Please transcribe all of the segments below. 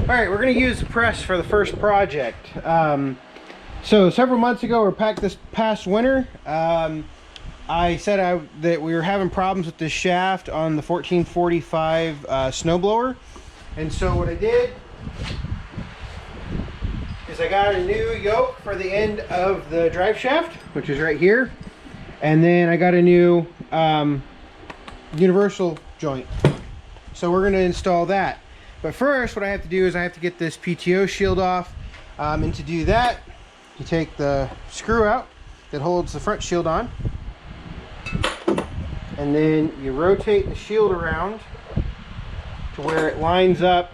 Alright, we're going to use the press for the first project. So several months ago, or this past winter, I said that we were having problems with this shaft on the 1445 snowblower. And so what I did is I got a new yoke for the end of the drive shaft, which is right here. And then I got a new universal joint. So we're going to install that. But first, what I have to do is I have to get this PTO shield off. And to do that, you take the screw out that holds the front shield on. And then you rotate the shield around to where it lines up.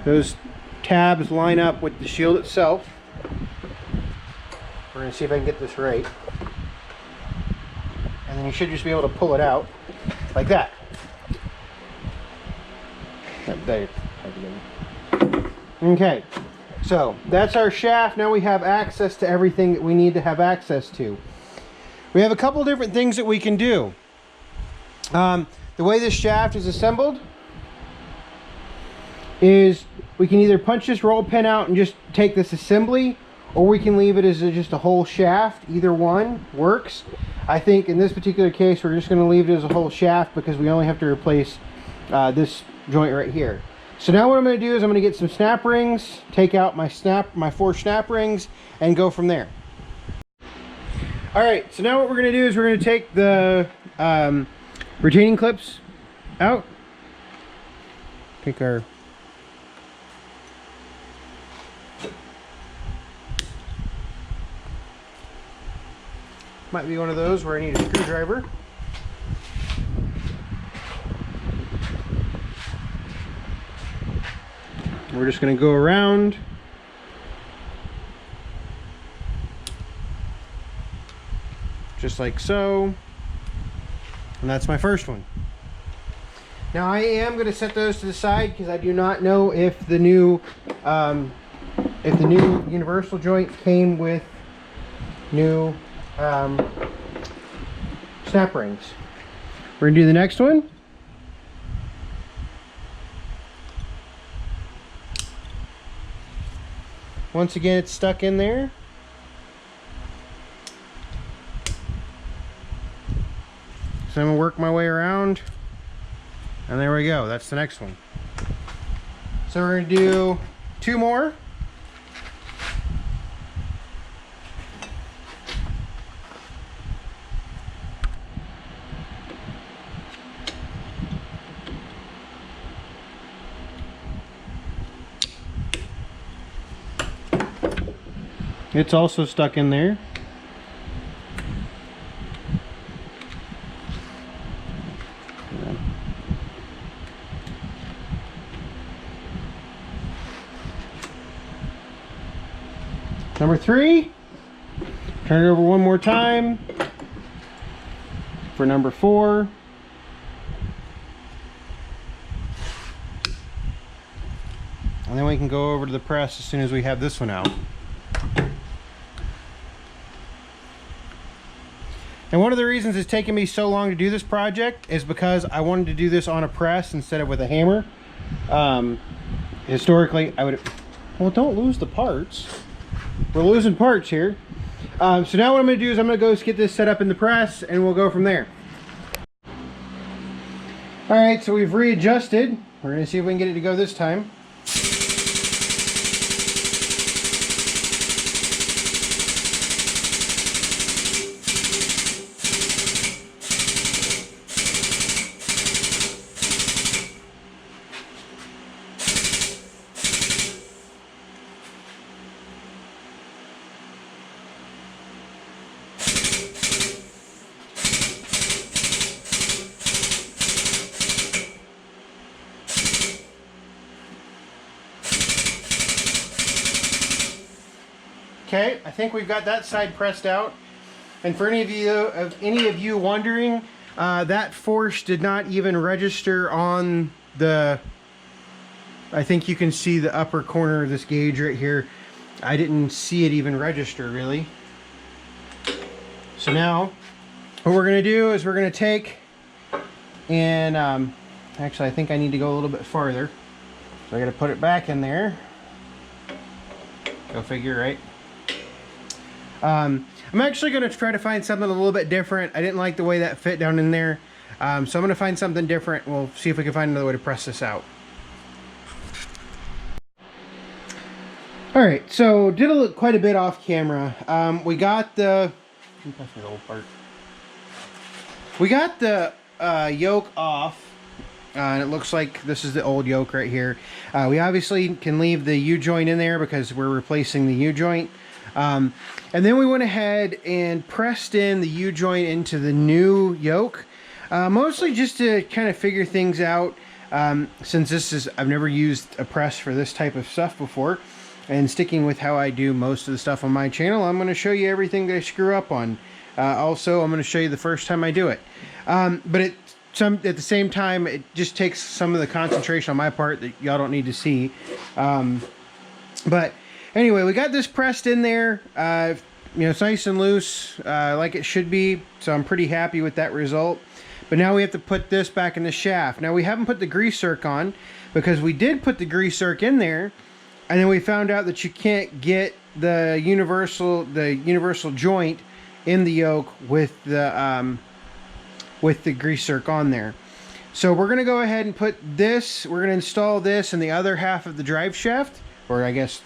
Those tabs line up with the shield itself. We're going to see if I can get this right. And then you should just be able to pull it out like that. Okay, so that's our shaft. Now we have access to everything that we need to have access to. We have a couple different things that we can do. The way this shaft is assembled is we can either punch this roll pin out and just take this assembly, or we can leave it as just a whole shaft. Either one works. I think in this particular case we're just going to leave it as a whole shaft because we only have to replace this joint right here. So now what I'm going to do is I'm going to get some snap rings, take out my 4 snap rings, and go from there. Alright, so now what we're going to do is we're going to take the retaining clips out. Take our might be one of those where I need a screwdriver. We're just going to go around. Just like so. And that's my first one. Now I am going to set those to the side because I do not know if the new universal joint came with new snap rings. We're going to do the next one. Once again, it's stuck in there. So I'm going to work my way around. And there we go. That's the next one. So we're going to do 2 more. It's also stuck in there. Number 3, turn it over one more time for number 4. And then we can go over to the press as soon as we have this one out. And one of the reasons it's taken me so long to do this project is because I wanted to do this on a press instead of with a hammer. Historically, I would... Well, don't lose the parts. We're losing parts here. So now what I'm going to do is I'm going to go get this set up in the press and we'll go from there. Alright, so we've readjusted. We're going to see if we can get it to go this time. Okay, I think we've got that side pressed out. And for any of you wondering, that force did not even register on the... I think you can see the upper corner of this gauge right here. I didn't see it even register really. So now what we're going to do is we're going to take and actually I think I need to go a little bit farther. So I gotta put it back in there. Go figure, right? I'm actually gonna try to find something a little bit different. I didn't like the way that fit down in there. So I'm gonna find something different. We'll see if we can find another way to press this out. All right, so did quite a bit off camera. We got the yoke off. And it looks like this is the old yoke right here. We obviously can leave the U-joint in there because we're replacing the U-joint. And then we went ahead and pressed in the U-joint into the new yoke. Mostly just to kind of figure things out. Since I've never used a press for this type of stuff before. And sticking with how I do most of the stuff on my channel, I'm going to show you everything that I screw up on. Also, I'm going to show you the first time I do it. But at the same time, it just takes some of the concentration on my part that y'all don't need to see. But anyway, we got this pressed in there. You know, it's nice and loose, like it should be. So I'm pretty happy with that result. But now we have to put this back in the shaft. Now we haven't put the grease zerk on because we did put the grease zerk in there. And then we found out that you can't get the universal joint in the yoke with the grease zerk on there. So we're gonna go ahead and put this. We're gonna install this in the other half of the drive shaft, or I guess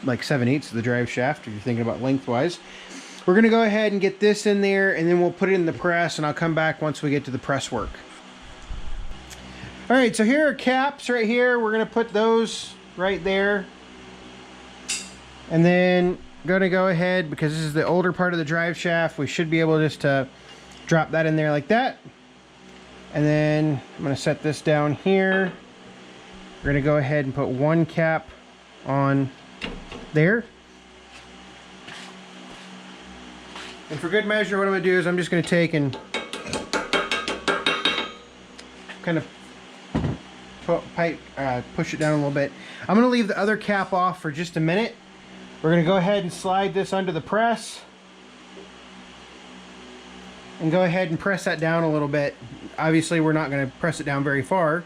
like 7/8 of the drive shaft if you're thinking about lengthwise. We're gonna go ahead and get this in there, and then we'll put it in the press, and I'll come back once we get to the press work. All right, so here are caps right here. We're gonna put those right there. And then gonna go ahead, because this is the older part of the drive shaft, we should be able just to drop that in there like that. And then I'm gonna set this down here. We're gonna go ahead and put one cap on there. And for good measure, what I'm gonna do is I'm just gonna take and kind of push it down a little bit. I'm gonna leave the other cap off for just a minute. We're going to go ahead and slide this under the press and go ahead and press that down a little bit. Obviously, we're not going to press it down very far.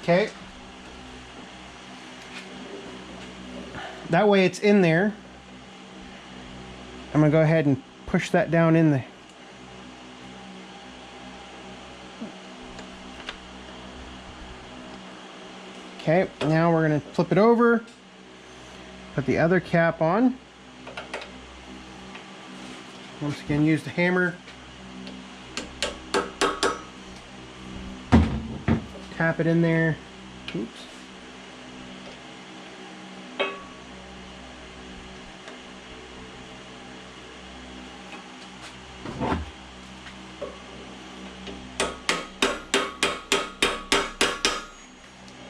Okay. That way it's in there. I'm going to go ahead and push that down in the Okay, now we're going to flip it over, put the other cap on. Once again, use the hammer. Tap it in there. Oops.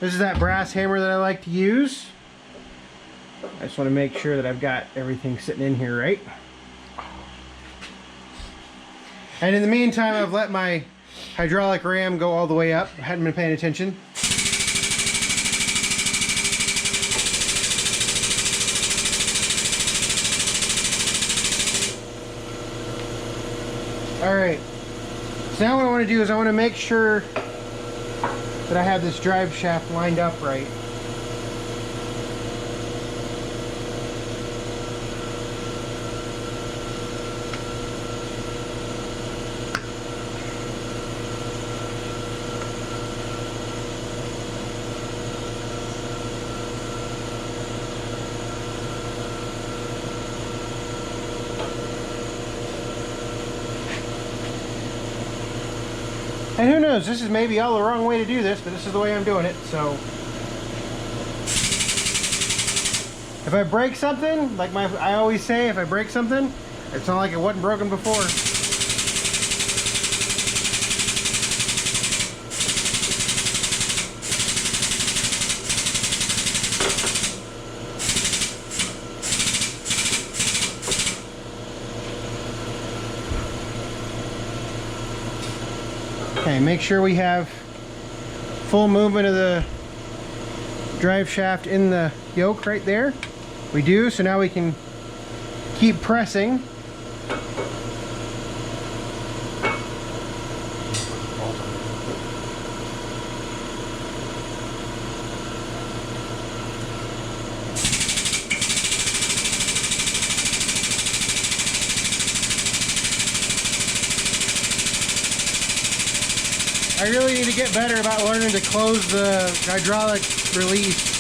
This is that brass hammer that I like to use. I just want to make sure that I've got everything sitting in here right. And in the meantime, I've let my hydraulic ram go all the way up. I hadn't been paying attention. Alright, so now what I want to do is I want to make sure that I have this drive shaft lined up right. And who knows, this is maybe all the wrong way to do this, but this is the way I'm doing it, so. If I break something, like I always say, if I break something, it's not like it wasn't broken before. Okay, make sure we have full movement of the drive shaft in the yoke right there. We do, so now we can keep pressing. I really need to get better about learning to close the hydraulic release.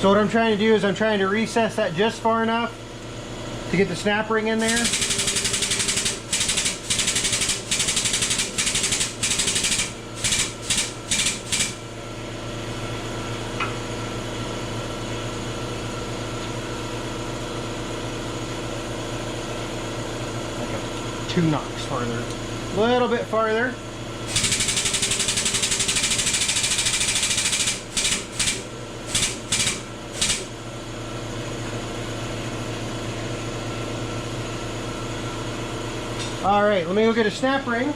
So what I'm trying to do is I'm trying to recess that just far enough to get the snap ring in there. Like 2 knocks farther. A little bit farther. All right, let me go get a snap ring.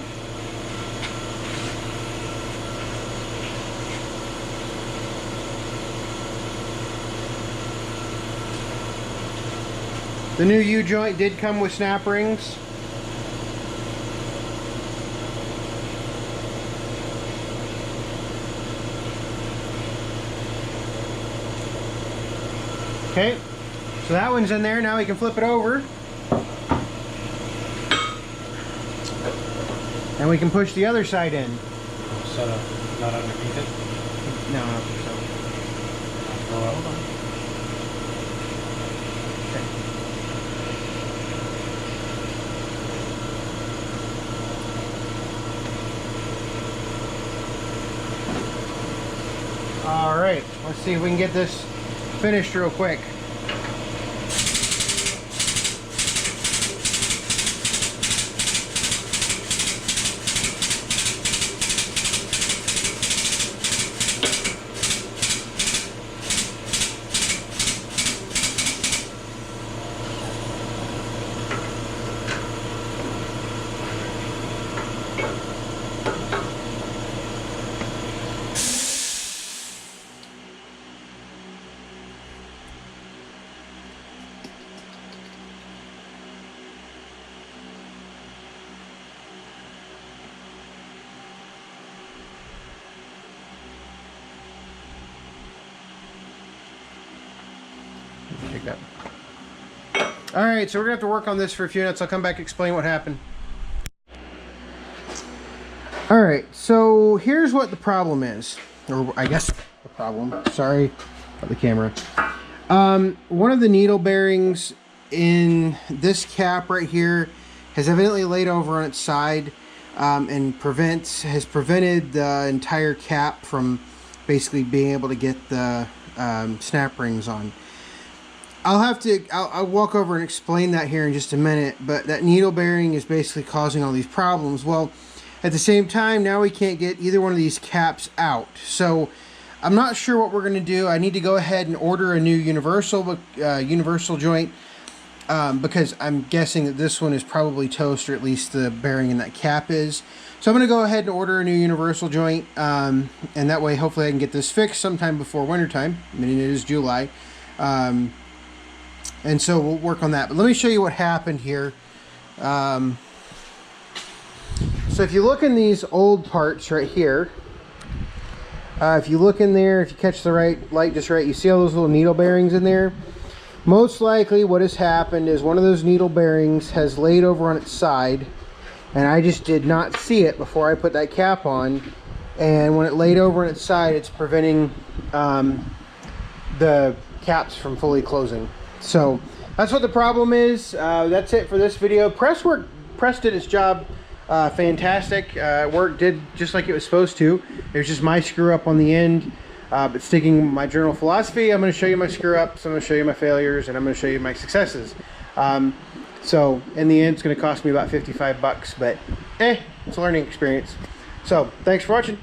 The new U-joint did come with snap rings. Okay, so that one's in there. Now we can flip it over. And we can push the other side in. So not underneath it? No, I don't think so. Hold on. Okay. All right, let's see if we can get this finished real quick. Take that. All right, so we're gonna have to work on this for a few minutes. I'll come back and explain what happened. All right, so here's what the problem is, or I guess the problem. Sorry about the camera. One of the needle bearings in this cap right here has evidently laid over on its side and has prevented the entire cap from basically being able to get the snap rings on. I'll walk over and explain that here in just a minute, but that needle bearing is basically causing all these problems. Well, at the same time, now we can't get either one of these caps out. So I'm not sure what we're going to do. I need to go ahead and order a new universal joint because I'm guessing that this one is probably toast, or at least the bearing in that cap is. So I'm going to go ahead and order a new universal joint, and that way hopefully I can get this fixed sometime before wintertime. I mean, it is July. And so we'll work on that. But let me show you what happened here. So if you look in these old parts right here, if you look in there, if you catch the light just right, you see all those little needle bearings in there. Most likely what has happened is one of those needle bearings has laid over on its side, and I just did not see it before I put that cap on. And when it laid over on its side, it's preventing the caps from fully closing. So that's what the problem is. That's it for this video. Press did its job fantastic. Work did just like it was supposed to. It was just my screw up on the end, but sticking with my general philosophy, I'm going to show you my screw ups, I'm going to show you my failures, and I'm going to show you my successes. So in the end, it's going to cost me about 55 bucks, but it's a learning experience. So thanks for watching.